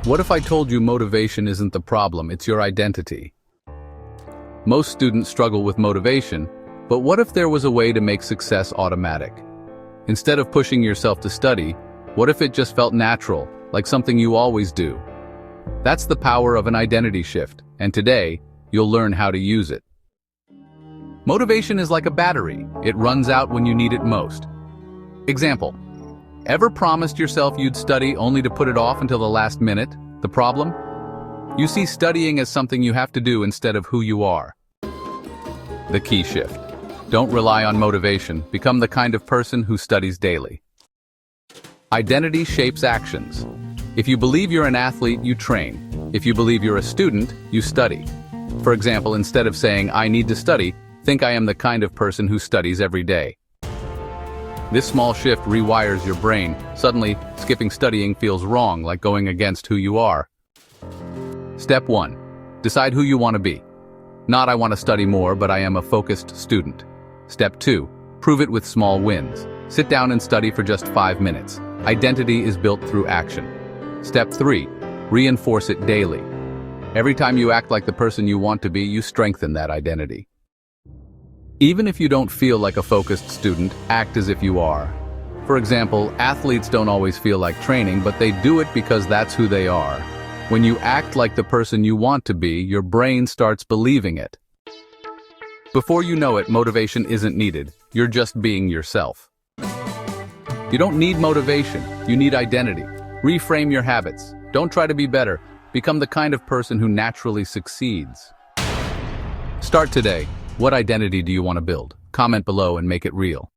What if I told you motivation isn't the problem, it's your identity? Most students struggle with motivation, but what if there was a way to make success automatic? Instead of pushing yourself to study, what if it just felt natural, like something you always do? That's the power of an identity shift, and today, you'll learn how to use it. Motivation is like a battery. It runs out when you need it most. Example: ever promised yourself you'd study only to put it off until the last minute? The problem? You see studying as something you have to do instead of who you are. The key shift. Don't rely on motivation. Become the kind of person who studies daily. Identity shapes actions. If you believe you're an athlete, you train. If you believe you're a student, you study. For example, instead of saying, "I need to study," think, "I am the kind of person who studies every day." This small shift rewires your brain. Suddenly, skipping studying feels wrong, like going against who you are. Step 1. Decide who you want to be. Not "I want to study more, but I am a focused student." Step 2. Prove it with small wins. Sit down and study for just 5 minutes. Identity is built through action. Step 3. Reinforce it daily. Every time you act like the person you want to be, you strengthen that identity. Even if you don't feel like a focused student, act as if you are. For example, athletes don't always feel like training, but they do it because that's who they are. When you act like the person you want to be, your brain starts believing it. Before you know it, motivation isn't needed. You're just being yourself. You don't need motivation. You need identity. Reframe your habits. Don't try to be better. Become the kind of person who naturally succeeds. Start today. What identity do you want to build? Comment below and make it real.